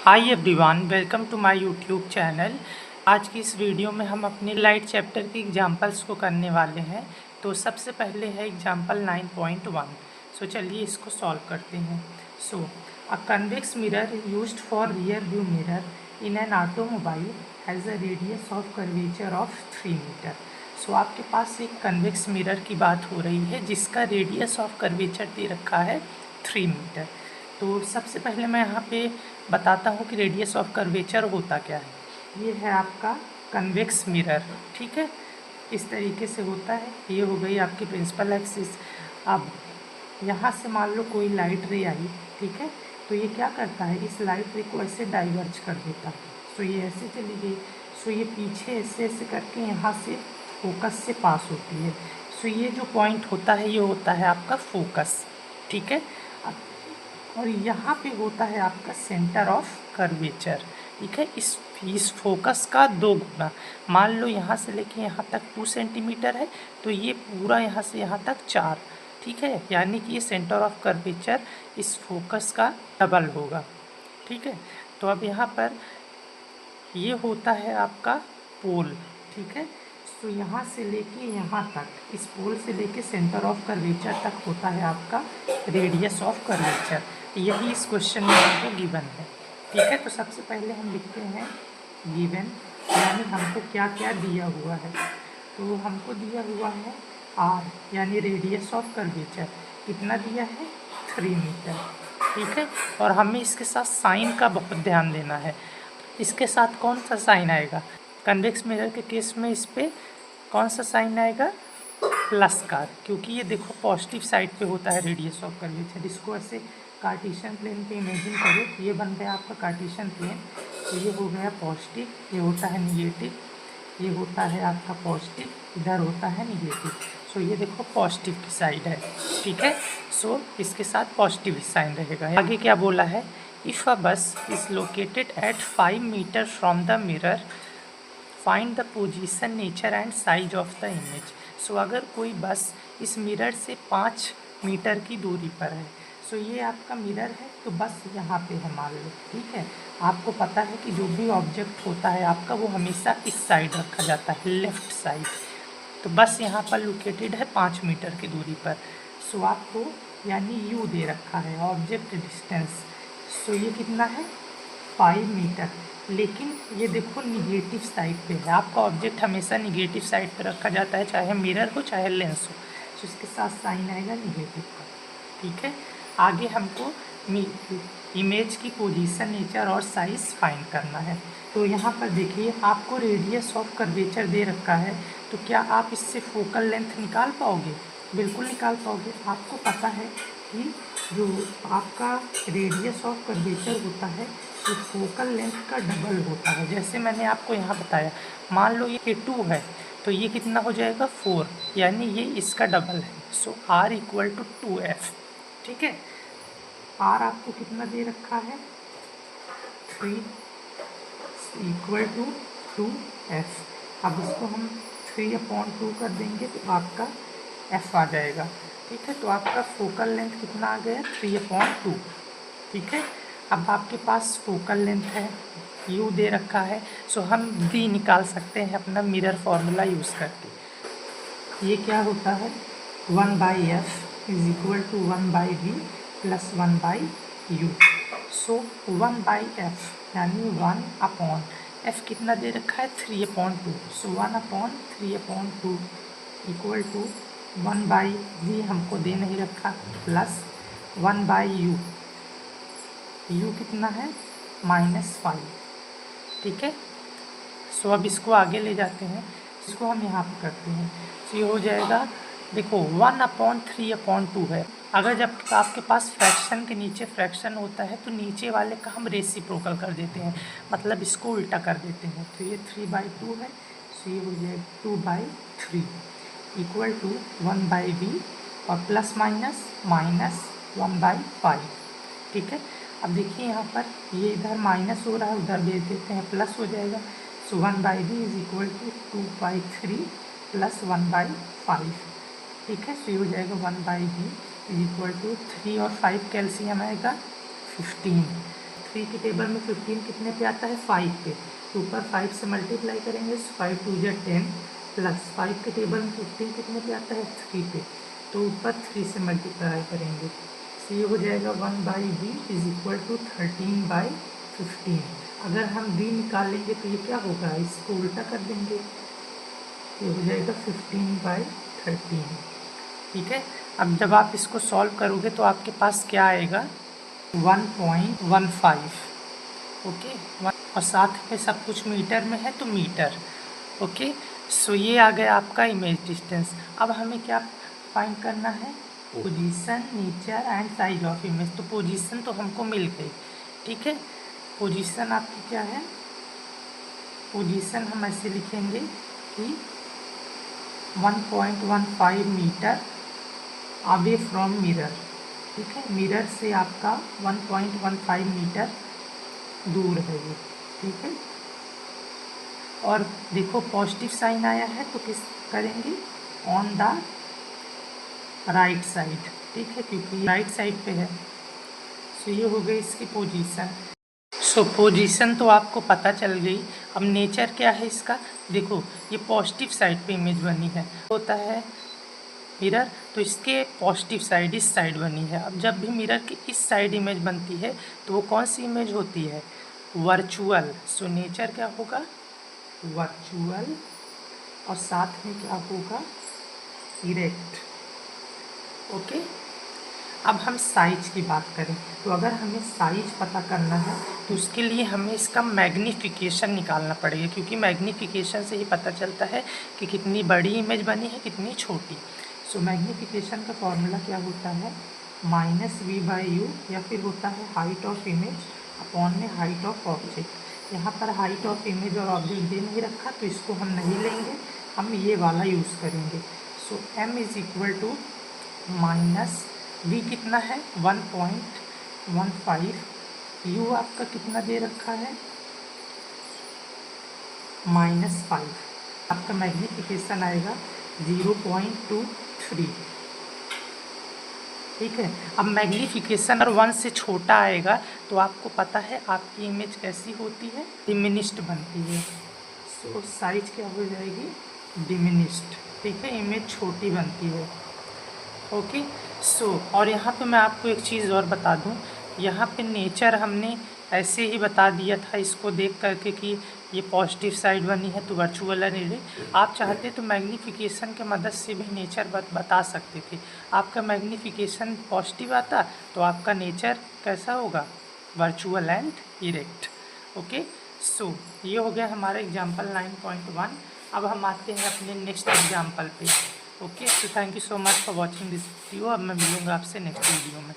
Hi everyone, welcome to my YouTube channel. आज की इस वीडियो में हम अपने लाइट चैप्टर के एग्जांपल्स को करने वाले हैं। तो सबसे पहले है एग्जांपल 9.1। सो चलिए इसको सॉल्व करते हैं। So a convex mirror used for rear view mirror in an automobile has a radius of curvature of 3 metre. So आपके पास एक कन्वेक्स मिरर की बात हो रही है जिसका रेडियस ऑफ कर्वेचर दे रखा है 3 मीटर। तो सबसे पहले मैं यहाँ पे बताता हूँ कि रेडियस ऑफ कर्वेचर होता क्या है। ये है आपका कन्वेक्स मिरर, ठीक है। इस तरीके से होता है। ये हो गई आपकी प्रिंसिपल एक्सिस। अब यहाँ से मान लो कोई लाइट रे आई, ठीक है, तो ये क्या करता है, इस लाइट रे को ऐसे डाइवर्ज कर देता है। सो ये ऐसे चली गई। सो ये पीछे ऐसे ऐसे करके यहाँ से फोकस से पास होती है। सो ये जो पॉइंट होता है ये होता है आपका फोकस, ठीक है। और यहाँ पे होता है आपका सेंटर ऑफ कर्वेचर, ठीक है। इस फोकस का 2 गुना। मान लो यहाँ से लेके यहाँ तक 2 सेंटीमीटर है, तो ये पूरा यहाँ से यहाँ तक 4, ठीक है। यानी कि ये सेंटर ऑफ कर्वेचर इस फोकस का डबल होगा, ठीक है। तो अब यहाँ पर ये होता है आपका पोल, ठीक है। तो यहाँ से लेके यहाँ तक, इस पोल से लेके सेंटर ऑफ कर्वेचर तक होता है आपका रेडियस ऑफ कर्वेचर। यही इस क्वेश्चन में हमको गिवन है, ठीक है। तो सबसे पहले हम लिखते हैं गिवन, यानी हमको क्या क्या दिया हुआ है। तो हमको दिया हुआ है आर, यानी रेडियस ऑफ कर्वेचर कितना दिया है 3 मीटर, ठीक है। और हमें इसके साथ साइन का बहुत ध्यान देना है। इसके साथ कौन सा साइन आएगा, कन्वेक्स मिरर के केस में इस पर कौन सा साइन आएगा, प्लस का, क्योंकि ये देखो पॉजिटिव साइड पे होता है रेडियस ऑफ कर्वेचर। इसको ऐसे कार्टेशियन प्लेन पे इमेजिन करो, ये बन गया आपका कार्टेशियन प्लेन। तो ये हो गया पॉजिटिव, ये होता है निगेटिव, ये होता है आपका पॉजिटिव, इधर होता है निगेटिव। सो ये देखो पॉजिटिव की साइड है, ठीक है। सो इसके साथ पॉजिटिव साइन रहेगा। आगे क्या बोला है, if a bus is located at 5 metre from the mirror find the position, nature and size of the image. So अगर कोई बस इस मिरर से 5 मीटर की दूरी पर है, सो ये आपका मिरर है, तो बस यहाँ पे है मान लो, ठीक है। आपको पता है कि जो भी ऑब्जेक्ट होता है आपका वो हमेशा इस साइड रखा जाता है, लेफ़्ट साइड। तो बस यहाँ पर लोकेटेड है 5 मीटर की दूरी पर। सो आपको यानी यू दे रखा है ऑब्जेक्ट डिस्टेंस। सो ये कितना है 5 मीटर, लेकिन ये देखो निगेटिव साइड पे है। आपका ऑब्जेक्ट हमेशा निगेटिव साइड पे रखा जाता है, चाहे मिरर हो चाहे लेंस हो। तो इसके साथ साइन आएगा निगेटिव का, ठीक है। आगे हमको इमेज की पोजीशन, नेचर और साइज फाइंड करना है। तो यहाँ पर देखिए आपको रेडियस ऑफ कर्वेचर दे रखा है, तो क्या आप इससे फोकल लेंथ निकाल पाओगे, बिल्कुल निकाल पाओगे। आपको पता है कि जो आपका रेडियस ऑफ कर्वेचर होता है तो फोकल लेंथ का डबल होता है। जैसे मैंने आपको यहाँ बताया, मान लो ये 2 है तो ये कितना हो जाएगा 4, यानी ये इसका डबल है। सो R इक्वल टू 2F, ठीक है। R आपको कितना दे रखा है 3 इक्वल टू 2F। अब इसको हम 3/2 कर देंगे तो आपका F आ जाएगा, ठीक है। तो आपका फोकल लेंथ कितना आ गया 3/2, ठीक है। अब आपके पास फोकल लेंथ है, U दे रखा है, सो हम V निकाल सकते हैं अपना मिरर फॉर्मूला यूज़ करके। ये क्या होता है 1/F is equal to 1/V plus 1/U। So 1/F यानी 1/F कितना दे रखा है 3/2। सो 1/3/2 इक्वल टू 1/V हमको दे नहीं रखा प्लस 1/U। U कितना है -5, ठीक है। सो अब इसको आगे ले जाते हैं, इसको हम यहाँ पे करते हैं। तो ये हो जाएगा, देखो 1/3/2 है। अगर जब आपके पास फ्रैक्शन के नीचे फ्रैक्शन होता है तो नीचे वाले का हम रेसिप्रोकल कर देते हैं, मतलब इसको उल्टा कर देते हैं। तो ये 3/2 है, सो ये हो जाएगा 2/3 इक्वल टू 1/V और प्लस माइनस -1/5, ठीक है। अब देखिए यहाँ पर ये इधर माइनस हो रहा है, उधर भेज देते हैं प्लस हो जाएगा। So 1/V is equal to 2/3 plus 1/5, ठीक है। सो ये हो जाएगा 1/V इज इक्वल टू 3 और 5 कैल्शियम आएगा 15, 3 के टेबल में 15 कितने पे आता है, 5 पे, तो ऊपर 5 से मल्टीप्लाई करेंगे, 5 2 जा 10 प्लस 5 के टेबल में 15 कितने पे आता है, 3 पे, तो ऊपर 3 से मल्टीप्लाई करेंगे, तो ये हो जाएगा 1/b इज इक्वल टू 13/15। अगर हम b निकालेंगे तो ये क्या होगा, इसको उल्टा कर देंगे, ये हो जाएगा 15/13। ठीक है। अब जब आप इसको सॉल्व करोगे तो आपके पास क्या आएगा, 1.15। ओके, और साथ में सब कुछ मीटर में है तो मीटर। ओके, सो ये आ गया आपका इमेज डिस्टेंस। अब हमें क्या फाइंड करना है, position, nature and size of image. तो पोजीशन तो हमको मिल गई, ठीक है। पोजीशन आपकी क्या है, पोजीशन हम ऐसे लिखेंगे कि 1.15 मीटर अवे फ्रॉम मिरर, ठीक है। मिरर से आपका 1.15 मीटर दूर है ये, ठीक है। और देखो पॉजिटिव साइन आया है तो किस करेंगे, ऑन द राइट साइड, ठीक है, क्योंकि राइट साइड पे है। सो ये हो गई इसकी पोजीशन। सो पोजीशन तो आपको पता चल गई। अब नेचर क्या है इसका, देखो ये पॉजिटिव साइड पे इमेज बनी है, होता है मिरर, तो इसके पॉजिटिव साइड इस साइड बनी है। अब जब भी मिरर की इस साइड इमेज बनती है तो वो कौन सी इमेज होती है, वर्चुअल। सो नेचर क्या होगा, वर्चुअल, और साथ में क्या होगा, इरेक्ट। ओके, अब हम साइज की बात करें तो अगर हमें साइज पता करना है तो उसके लिए हमें इसका मैग्नीफिकेशन निकालना पड़ेगा, क्योंकि मैग्नीफिकेशन से ही पता चलता है कि कितनी बड़ी इमेज बनी है कितनी छोटी। सो मैग्नीफिकेशन का फॉर्मूला क्या होता है, -v/u, या फिर होता है हाइट ऑफ इमेज अपॉन में हाइट ऑफ ऑब्जेक्ट। यहाँ पर हाइट ऑफ इमेज और ऑब्जेक्ट दे नहीं रखा तो इसको हम नहीं लेंगे, हम ये वाला यूज़ करेंगे। So m is equal to minus v कितना है 1.15, u आपका कितना दे रखा है -5, आपका मैग्नीफिकेशन आएगा 0.23, ठीक है। अब मैग्नीफिकेशन अगर 1 से छोटा आएगा तो आपको पता है आपकी इमेज कैसी होती है, डिमिनिश्ड बनती है। सो साइज क्या हो जाएगी, डिमिनिश्ड, ठीक है, इमेज छोटी बनती है। ओके, सो और यहाँ पे मैं आपको एक चीज़ और बता दूँ, यहाँ पे नेचर हमने ऐसे ही बता दिया था इसको देख करके कि ये पॉजिटिव साइड बनी है तो वर्चुअल है। आप चाहते तो मैग्नीफिकेशन के मदद से भी नेचर बता सकते थे। आपका मैग्नीफिकेशन पॉजिटिव आता तो आपका नेचर कैसा होगा, वर्चुअल एंड इरेक्ट। ओके, सो ये हो गया हमारा एग्जाम्पल 9.1। अब हम आते हैं अपने नेक्स्ट एग्जाम्पल पे। ओके, तो thank you so much for watching this video. अब मैं मिलूँगा आपसे नेक्स्ट वीडियो में।